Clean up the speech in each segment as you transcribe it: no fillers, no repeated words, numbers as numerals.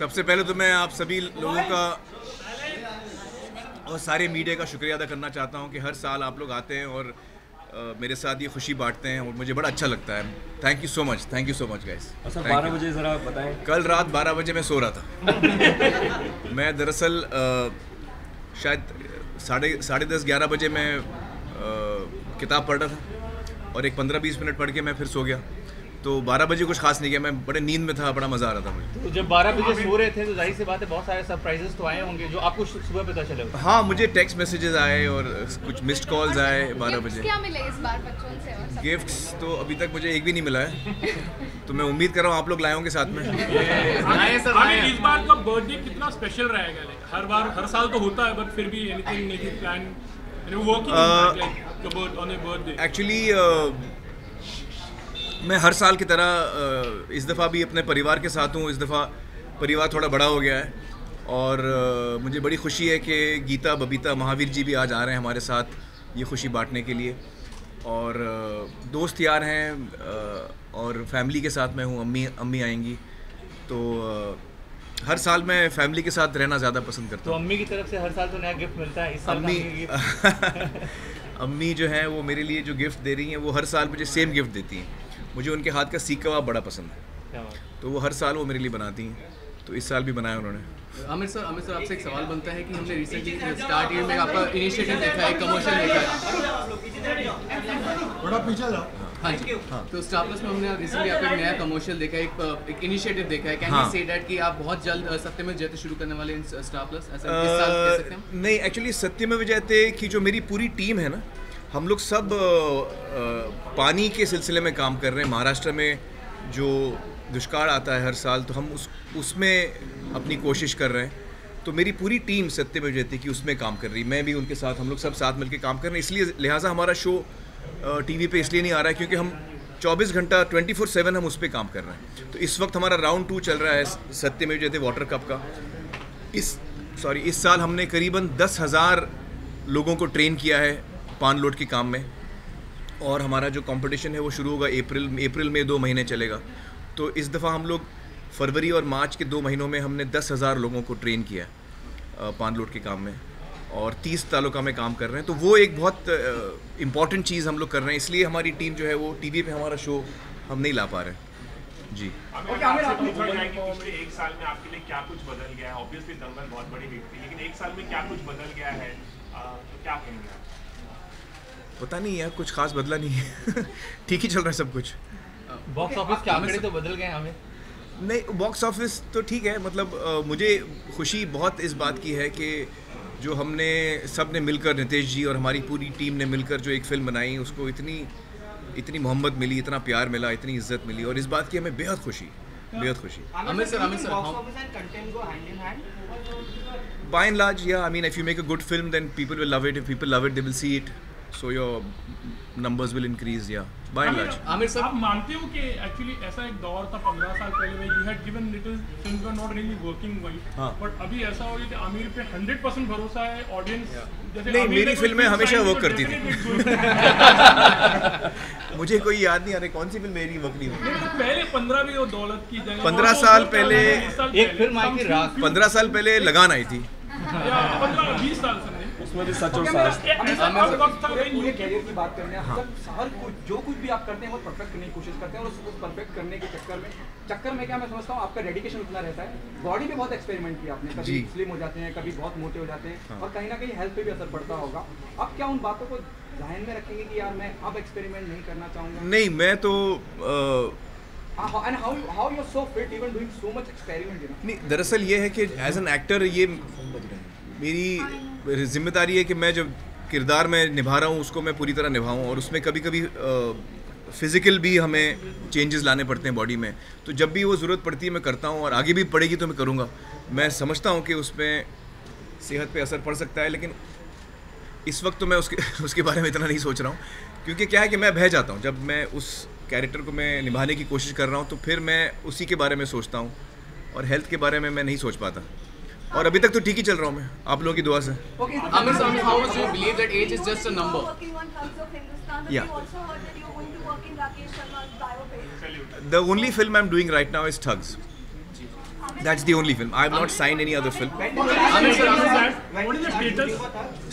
सबसे पहले तो मैं आप सभी लोगों का और सारे मीडिया का शुक्रिया अदा करना चाहता हूं कि हर साल आप लोग आते हैं और मेरे साथ ये खुशी बांटते हैं और मुझे बड़ा अच्छा लगता है। Thank you so much guys. अच्छा 12 बजे ज़रा बताएं। कल रात 12 बजे मैं सो रहा था। मैं दरअसल शायद साढ़े 10-11 बजे मैं किताब पढ़ रहा था और एक 15-20 मिनट पढ़ के मैं फिर सो गया। तो 12 बजे कुछ खास नहीं किया, मैं बड़े नींद में था, बड़ा मज़ा आ रहा था मुझे। तो जब 12 बजे सो रहे थे तो जाहिर सी बात है बहुत सारे सरप्राइजेस तो आए होंगे जो आपको सुबह पता चले। हाँ, मुझे टेक्स्ट मैसेजेस आए और कुछ मिस्ड कॉल्स आए 12 बजे। क्या मिले इस बार बच्चों से? और गिफ्ट्स तो अभी तक मुझे एक भी नहीं मिला है, तो मैं उम्मीद कर रहा हूँ आप लोग लाए होंगे साथ में। इस बार का बर्थडे कितना स्पेशल रहेगा? हर साल तो होता है बट फिर भी anything plan working on A birthday? Actually मैं हर साल की तरह इस दफ़ा भी अपने परिवार के साथ हूँ। इस दफ़ा परिवार थोड़ा बड़ा हो गया है और मुझे बड़ी खुशी है कि गीता, बबीता, महावीर जी भी आज आ रहे हैं हमारे साथ ये खुशी बांटने के लिए। और दोस्त यार हैं और फैमिली के साथ मैं हूँ। अम्मी आएंगी, तो हर साल मैं फैमिली के साथ रहना ज़्यादा पसंद करता हूँ। तो अम्मी की तरफ से हर साल तो नया गिफ्ट मिलता है, इस साल अम्मी जो हैं वो मेरे लिए जो गिफ्ट दे रही हैं वो हर साल मुझे सेम गिफ्ट देती हैं। मुझे उनके हाथ का सीख कबाब बड़ा पसंद है, तो वो हर साल वो मेरे लिए बनाती हैं, तो इस साल भी बनाया उन्होंने। आमिर सर आपसे एक सवाल बनता है कि हमने रिसेंटली स्टार्ट ईयर में आपका इनिशिएटिव देखा है, कमर्शियल देखा है। बड़ा पीछे जाओ। हाँ जी, तो स्टार प्लस में हमने रिसेंटली आपका नया कमर्शियल देखा है, एक इनिशिएटिव देखा है। कैन यू से दैट कि आप बहुत जल्द सत्यमेव जयते शुरू करने वाले हैं स्टार प्लस, ऐसा इस साल कह सकते हैं? नहीं, एक्चुअली सत्यमेव जयते की जो मेरी पूरी टीम है ना, हम लोग सब पानी के सिलसिले में काम कर रहे हैं। महाराष्ट्र में जो दुष्काल आता है हर साल, तो हम उसमें अपनी कोशिश कर रहे हैं। तो मेरी पूरी टीम सत्यमेव जयते की उसमें काम कर रही है, मैं भी उनके साथ, हम लोग सब साथ मिलकर काम कर रहे हैं। इसलिए लिहाजा हमारा शो टीवी पे इसलिए नहीं आ रहा है क्योंकि हम 24 घंटा 24/7 हम उस पर काम कर रहे हैं। तो इस वक्त हमारा राउंड 2 चल रहा है सत्यमेव जयते वाटर कप का। इस साल हमने करीबन 10,000 लोगों को ट्रेन किया है पान लोड के काम में, और हमारा जो कंपटीशन है वो शुरू होगा अप्रैल में 2 महीने चलेगा। तो इस दफ़ा हम लोग फरवरी और मार्च के 2 महीनों में हमने 10,000 लोगों को ट्रेन किया पान लोड के काम में, और 30 तालुका में काम कर रहे हैं। तो वो एक बहुत इम्पॉर्टेंट चीज़ हम लोग कर रहे हैं, इसलिए हमारी टीम जो है वो टीवी पे हमारा शो हम नहीं ला पा रहे हैं जी। पिछले एक साल में आपके लिए क्या कुछ बदल गया है? ऑब्वियसली दंगल बहुत बड़ी हिट थी, लेकिन एक साल में क्या कुछ बदल गया है, तो क्या कहेंगे आप? पता नहीं यार, कुछ खास बदला नहीं है। ठीक ही चल रहा है सब कुछ। बॉक्स ऑफिस के आंकड़े तो बदल गए हमें। नहीं, बॉक्स ऑफिस तो ठीक है, मतलब मुझे खुशी बहुत इस बात की है कि जो हमने सब ने मिलकर, नितेश जी और हमारी पूरी टीम ने मिलकर जो एक फ़िल्म बनाई, उसको इतनी मोहब्बत मिली, इतना प्यार मिला, इतनी इज्जत मिली, और इस बात की हमें बेहद खुशी। Aamir sir By and large, yeah, I mean, if you make a good film, then people will love it. If people love it, they will see it. So your numbers will increase, yeah. By and large. Aamir sir, आप मानते हो कि actually ऐसा एक दौर था 15 साल पहले में, you had given little films were not really working well, but अभी ऐसा हो गया कि आमिर पे 100% भरोसा है ऑडियंस। नहीं, मेरी फिल्में हमेशा वर्क करती थी। मुझे कोई याद नहीं आ रहा कौन सी फिल्म मेरी वर्क नहीं हुई। पहले 15 भी वो दौलत की जगह 15 साल पहले एक फिल्म आई थी रात। 15 साल पहले लगान आई थी। 15-20 साल से उसमें भी सच और सास। पूरे कैरियर की बात करने हैं, हर कुछ जो कुछ भी आप करते हैं वो परफेक्ट करने की कोशिश करते हैं, और उसको परफेक्ट करने के चक्कर में क्या मैं समझता हूँ आपका डेडिकेशन उतना रहता है। बॉडी पे बहुत एक्सपेरिमेंट किया आपने, कभी स्लिम हो जाते हैं, कभी बहुत मोटे हो जाते हैं, और कहीं ना कहीं हेल्थ पे भी असर पड़ता होगा। आप क्या उन बातों को ध्यान में रखेंगे कि यार मैं अब एक्सपेरिमेंट नहीं करना चाहूँगा? नहीं, मैं तो and how you're so fit even doing so much experiment, you know? नहीं, दरअसल ये है कि एज एन एक्टर ये मेरी जिम्मेदारी है कि मैं जो किरदार में निभा रहा हूँ उसको मैं पूरी तरह निभाऊँ, और उसमें कभी कभी फिज़िकल भी हमें चेंजेस लाने पड़ते हैं बॉडी में। तो जब भी वो ज़रूरत पड़ती है मैं करता हूँ, और आगे भी पड़ेगी तो मैं करूँगा। मैं समझता हूँ कि उसमें सेहत पे असर पड़ सकता है, लेकिन इस वक्त तो मैं उसके बारे में इतना नहीं सोच रहा हूँ, क्योंकि क्या है कि मैं बह जाता हूँ जब मैं उस कैरेक्टर को मैं निभाने की कोशिश कर रहा हूँ, तो फिर मैं उसी के बारे में सोचता हूँ, और हेल्थ के बारे में मैं नहीं सोच पाता। और अभी तक तो ठीक ही चल रहा हूँ मैं, आप लोगों की दुआ से। Aamir sir, how much do you believe that age is just a number? Yeah. The only film I'm doing right now is Thugs. That's the only film. I have not signed any other film. What is the status?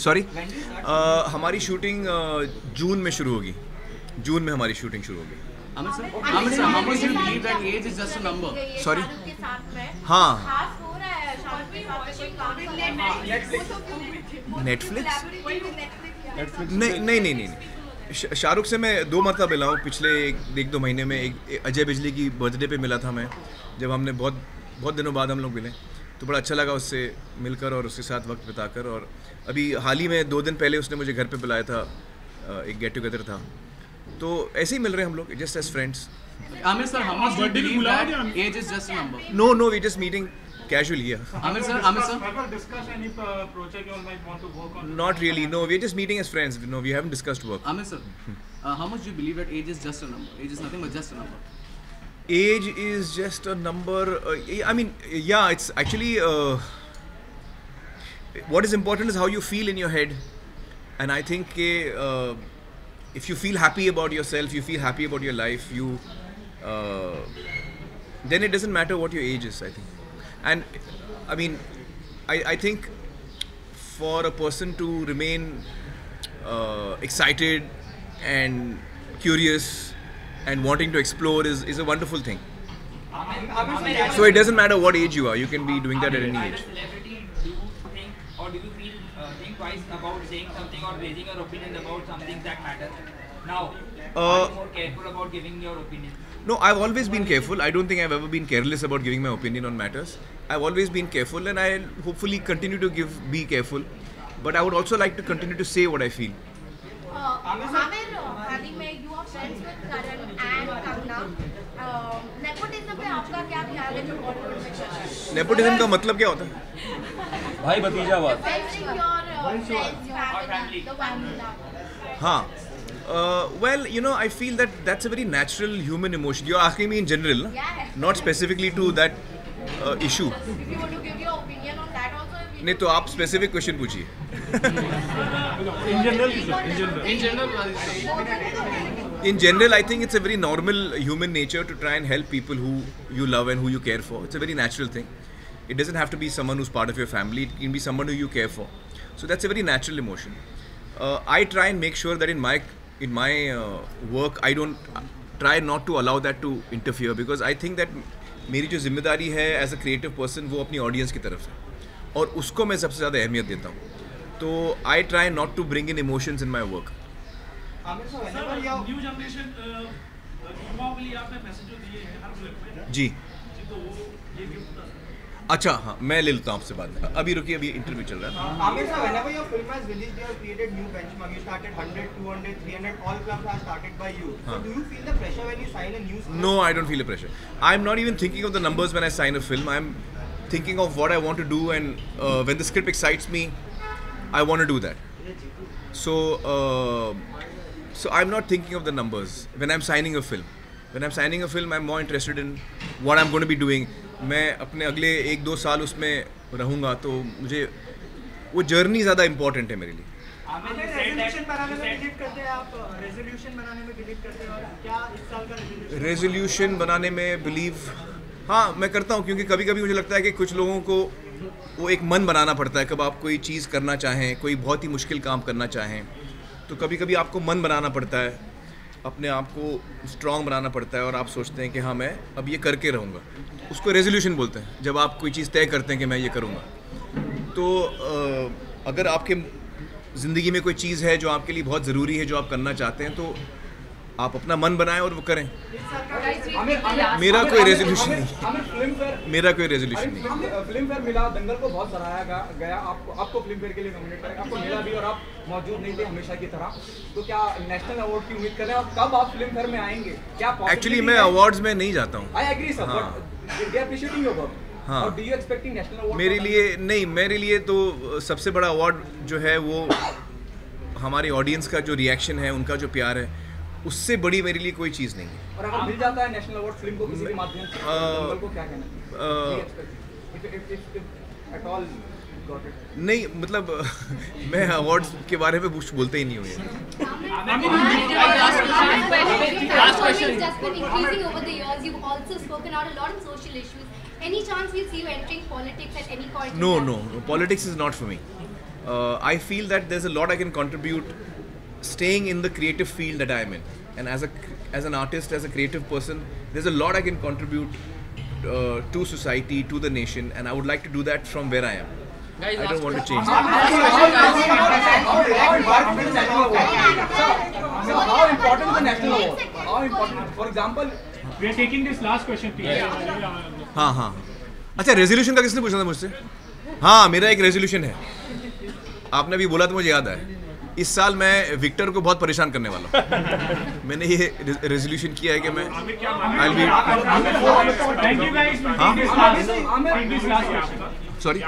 Sorry. हमारी shooting जून में शुरू होगी. जून में हमारी shooting शुरू होगी. Amit sir, how much do you believe that age is just a number? Sorry? हाँ हाँ. Netflix? नहीं. शाहरुख से मैं 2 मरतबा मिला हूँ पिछले 1-2 महीने में. एक अजय बिजली की बर्थडे पे मिला था मैं, जब हमने बहुत दिनों बाद हम लोग मिले, तो बड़ा अच्छा लगा उससे मिलकर और उसके साथ वक्त बिताकर. और अभी हाल ही में 2 दिन पहले उसने मुझे घर पे बुलाया था, एक गेट टुगेदर था, तो ऐसे ही मिल रहे हम लोग, just as friends. Amit sir, how much do you believe that age is just a number? No, we just meeting casually here. Amit sir. Ever discuss any project you might want to work on? Not really. No, we're just meeting as friends. No, we haven't discussed work. Amit sir, how much do you believe that age is just a number? Age is nothing but just a number. Age is just a number. I mean, yeah, it's actually what is important is how you feel in your head, and I think if you feel happy about yourself, you feel happy about your life, then it doesn't matter what your age is, I think. And I mean, I think for a person to remain excited and curious and wanting to explore is a wonderful thing. So it doesn't matter what age you are, you can be doing that at any age. Celebrity, do you think, or do you think twice about saying something or raising your opinion about something that matters? Now, are you more careful about giving your opinion? No, I've always been careful. I don't think I've ever been careless about giving my opinion on matters. I've always been careful, and I'll hopefully continue to be careful. But I would also like to continue to say what I feel. हाल में you are friends with Karan and Kangna. Nepotism पे आपका क्या ख्याल है जो Bollywood में चल रहा है? Nepotism का मतलब क्या होता है? भाई भतीजावाद. Affecting your friends, family, the family. हाँ. Well, you know, I feel that that's a very natural human emotion. You're asking me in general, no? Yeah. Not specifically to that issue. If you want to give your opinion on that also. नहीं तो आप specific question पूछिए. In general, I think it's a very normal human nature to try and help people who you love and who you care for. It's a very natural thing. It doesn't have to be someone who's part of your family. It can be someone who you care for. So that's a very natural emotion. I try and make sure that in my work, I don't try not to allow that to interfere, because I think that मेरी जो जिम्मेदारी है as a creative person वो अपनी audience की तरफ है, और उसको मैं सबसे ज़्यादा अहमियत देता हूँ. तो I try not to bring in emotions in my work. New generation युवाओं के लिए आपने मैसेज जो दिए हैं हर फिल्म में जी. तो वो ये गिफ्ट अच्छा हाँ, मैं ले लेता हूँ आपसे बात. अभी रुकिए, अभी इंटरव्यू चल रहा है. Amir sir, whenever your film has released, you have created new benchmark. You started 100, 200, 300. All clubs are started by you. So do you feel the pressure when you sign a new script? No, I don't feel the pressure. I'm not even thinking of the numbers when I sign a film. I'm thinking of what I want to do, and when the script excites me, I want to do that. So I'm not thinking of the numbers when I'm signing a film. When I'm signing a film, I'm more interested in what I'm going to be doing. मैं अपने अगले 1-2 साल उसमें रहूँगा, तो मुझे वो journey ज़्यादा इम्पोर्टेंट है मेरे लिए. रेजोल्यूशन बनाने में बिलीव करते हैं आप? रेजोल्यूशन बनाने में बिलीव करते हैं? और क्या इस साल का रेजोल्यूशन बनाने में बिलीव, हाँ मैं करता हूँ, क्योंकि कभी कभी मुझे लगता है कि कुछ लोगों को वो एक मन बनाना पड़ता है. कब आप कोई चीज़ करना चाहें, कोई बहुत ही मुश्किल काम करना चाहें, तो कभी कभी आपको मन बनाना पड़ता है, अपने आप को स्ट्रॉन्ग बनाना पड़ता है, और आप सोचते हैं कि हाँ मैं अब ये करके रहूँगा. उसको रेजोल्यूशन बोलते हैं, जब आप कोई चीज़ तय करते हैं कि मैं ये करूँगा. तो अगर आपके ज़िंदगी में कोई चीज़ है जो आपके लिए बहुत ज़रूरी है, जो आप करना चाहते हैं, तो आप अपना मन बनाएं और वो करें. मेरा कोई रेजोल्यूशन नहीं. मेरा कोई रेजोल्यूशन नहीं. फिल्म फेयर मिला, दंगल को बहुत सराहा गया. आपको फिल्म फेयर के लिए नॉमिनेट करें, आपको मिला भी, और आप मौजूद नहीं थे हमेशा की तरह. तो क्या नेशनल अवार्ड की उम्मीद कर रहे हैं, और कब आप फिल्म फेयर में आएंगे? क्या एक्चुअली मैं अवार्ड्स में नहीं जाता हूँ. I agree sir, but they are appreciating your work. हाँ. और do you expecting national award? मेरे लिए नहीं, मेरे लिए तो सबसे बड़ा अवार्ड जो है वो हमारी ऑडियंस का जो रिएक्शन है, उनका जो प्यार है, उससे बड़ी मेरे लिए कोई चीज़ नहीं है. और अगर मिल जाता है नेशनल अवार्ड फिल्म को किसी के माध्यम से, दंगल को क्या कहना है? नहीं, मतलब मैं अवार्ड्स के बारे में कुछ बोलते ही नहीं हूँ. Last question. Just been increasing over the years. You've also spoken out a lot on social issues. Any chance we'll see you entering politics at any point? No. Politics is not for me. I feel that there's a lot I can contribute staying in the creative field that I am in. And as an artist, as a creative person, there's a lot I can contribute to society, to the nation, and I would like to do that from where I am. Guys, I don't want to change How important is the national award? How important? For example, We are taking this last question, please. हाँ. अच्छा, resolution का किसने पूछा था मुझसे? हाँ, मेरा एक रेजोल्यूशन है. आपने अभी बोला तो मुझे याद है. इस साल मैं विक्टर को बहुत परेशान करने वाला हूँ. मैंने ये रेजोल्यूशन किया है कि मैं I'll be. Thank you guys. Take this last question. Sorry,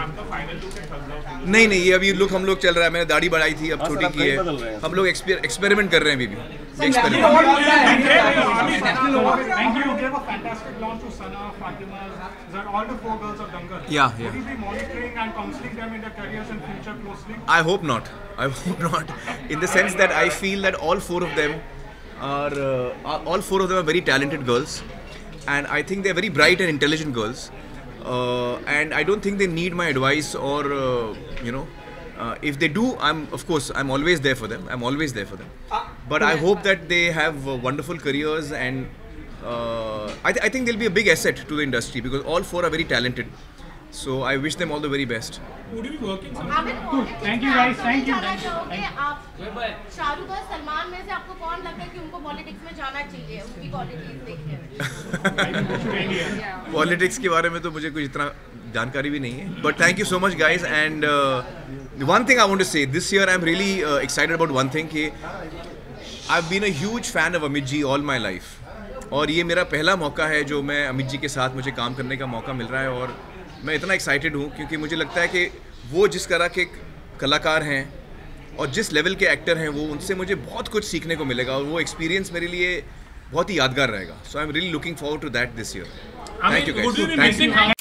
नहीं, ये अभी लुक हम लोग चल रहा है. मैंने दाढ़ी बढ़ाई थी, अब छोटी की है. हम लोग एक्सपेरिमेंट कर रहे हैं अभी भी. Thank you. We gave a fantastic launch to Sana, Fatima, that all the 4 girls of Dangal. Yeah. Will you be monitoring and counseling them in their careers and future closely? I hope not. In the sense that I feel that all 4 of them are very talented girls, and I think they're very bright and intelligent girls. And I don't think they need my advice or if they do, I'm always there for them. But I hope that they have wonderful careers, and I think they'll be a big asset to the industry because all 4 are very talented. So I wish them all the very best. Would you be working? Thank you guys. Thank you. आप शाहरुख और सलमान में से आपको कौन लगता है कि उनको पॉलिटिक्स में जाना चाहिए, उनकी क्वालिटीज देखकर? पॉलिटिक्स के बारे में तो मुझे कुछ इतना जानकारी भी नहीं है. But thank you so much, guys. And one thing I want to say, this year I'm really excited about one thing. कि I've been a huge fan of Amit ji all my life. और ये मेरा पहला मौका है जो मैं अमित जी के साथ मुझे काम करने का मौका मिल रहा है, और मैं इतना एक्साइटेड हूँ क्योंकि मुझे लगता है कि वो जिस तरह के कलाकार हैं और जिस लेवल के एक्टर हैं, वो उनसे मुझे बहुत कुछ सीखने को मिलेगा, और वो एक्सपीरियंस मेरे लिए बहुत ही यादगार रहेगा. So I am really looking forward to that this year. Thank you guys.